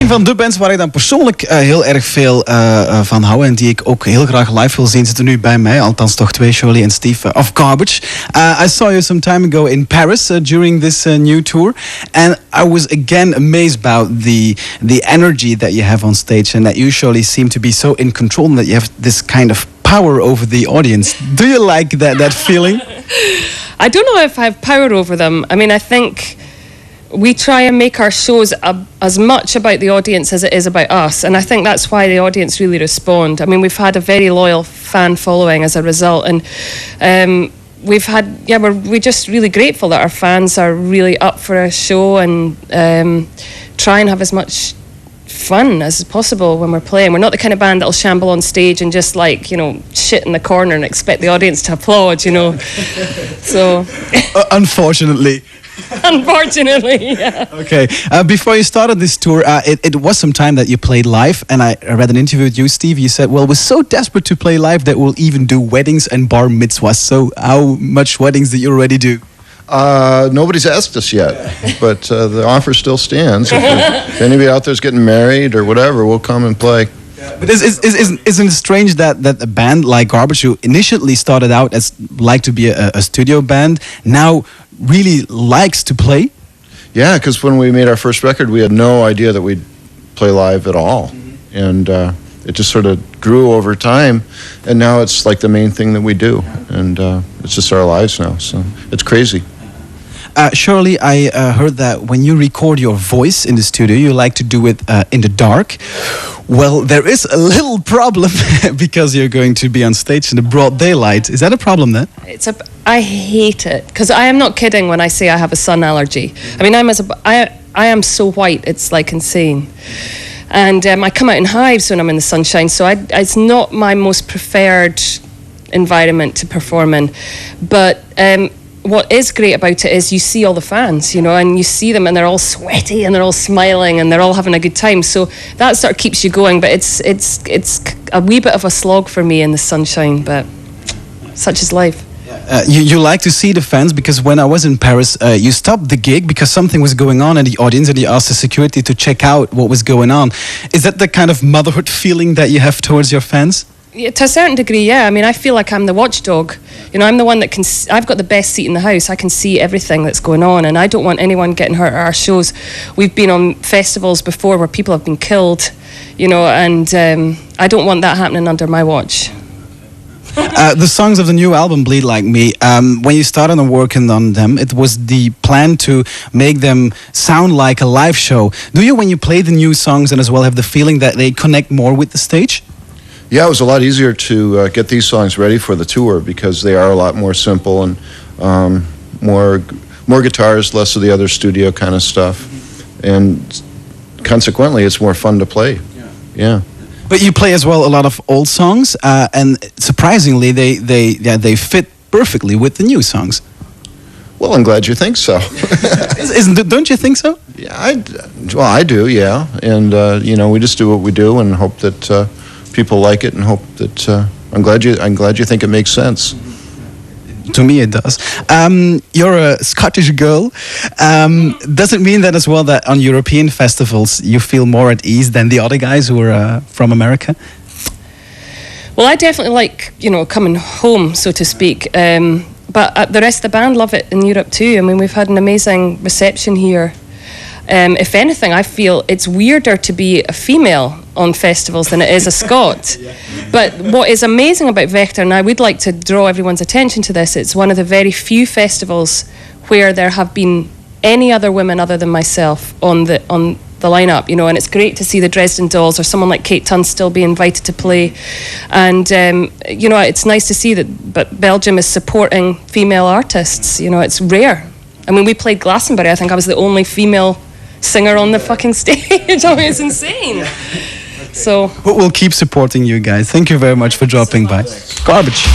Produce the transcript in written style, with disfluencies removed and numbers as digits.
Een van de bands waar ik dan persoonlijk heel erg veel van hou en die ik ook heel graag live wil zien, zitten nu bij mij, althans toch twee, Shirley en Steve of Garbage. I saw you some time ago in Paris during this new tour, and I was again amazed about the energy that you have on stage, and that you usually seem to be so in control and that you have this kind of power over the audience. Do you like that feeling? I don't know if I have power over them. I mean, I think we try and make our shows as much about the audience as it is about us, and I think that's why the audience really respond. I mean, we've had a very loyal fan following as a result, and we're just really grateful that our fans are really up for a show and try and have as much fun as possible when we're playing. We're not the kind of band that'll shamble on stage and just shit in the corner and expect the audience to applaud, So Unfortunately. Unfortunately, yeah. Okay. Before you started this tour, it was some time that you played live, and I read an interview with you, Steve. You said, well, we're so desperate to play live that we'll even do weddings and bar mitzvahs. So how much weddings did you already do? Nobody's asked us yet, but the offer still stands. If anybody out there's getting married or whatever, we'll come and play. But isn't it strange that a band like Garbage, who initially started out as to be a studio band, now really likes to play? Yeah, because when we made our first record, we had no idea that we'd play live at all. Mm-hmm. And it just sort of grew over time, and now it's like the main thing that we do. And it's just our lives now, so it's crazy. Shirley, I heard that when you record your voice in the studio, you like to do it in the dark. Well, there is a little problem because you're going to be on stage in the broad daylight. Is that a problem then? I hate it, because I am not kidding when I say I have a sun allergy. I mean, I am so white, it's like insane. And I come out in hives when I'm in the sunshine, so it's not my most preferred environment to perform in. But what is great about it is you see all the fans, and you see them and they're all sweaty and they're all smiling and they're all having a good time. So that sort of keeps you going. But it's a wee bit of a slog for me in the sunshine, but such is life. You like to see the fans, because when I was in Paris, you stopped the gig because something was going on in the audience and you asked the security to check out what was going on. Is that the kind of motherhood feeling that you have towards your fans? Yeah, to a certain degree, yeah. I mean, I feel like I'm the watchdog. I'm the one that I've got the best seat in the house. I can see everything that's going on, and I don't want anyone getting hurt at our shows. We've been on festivals before where people have been killed, and I don't want that happening under my watch. The songs of the new album, Bleed Like Me, when you started on working on them, it was the plan to make them sound like a live show. Do you, when you play the new songs, and as well have the feeling that they connect more with the stage? Yeah, it was a lot easier to get these songs ready for the tour because they are a lot more simple and more guitars, less of the other studio kind of stuff, and consequently, it's more fun to play. Yeah. But you play as well a lot of old songs, and surprisingly, they fit perfectly with the new songs. Well, I'm glad you think so. Don't you think so? Yeah, I do. Yeah, and we just do what we do and hope that people like it, and hope that I'm glad you think it makes sense. To me, it does. You're a Scottish girl. Does it mean that as well that on European festivals you feel more at ease than the other guys who are from America? Well, I definitely like, coming home, so to speak. But the rest of the band love it in Europe too. I mean, we've had an amazing reception here. If anything, I feel it's weirder to be a female on festivals than it is a Scot. But what is amazing about Werchter, and I would like to draw everyone's attention to this, it's one of the very few festivals where there have been any other women other than myself on the lineup, and it's great to see the Dresden Dolls or someone like Kate Tunstall be invited to play. And it's nice to see that Belgium is supporting female artists. It's rare. I mean, we played Glastonbury. I think I was the only female singer on the fucking stage. I mean, it's insane. So we'll keep supporting you guys. Thank you very much for dropping by. Garbage.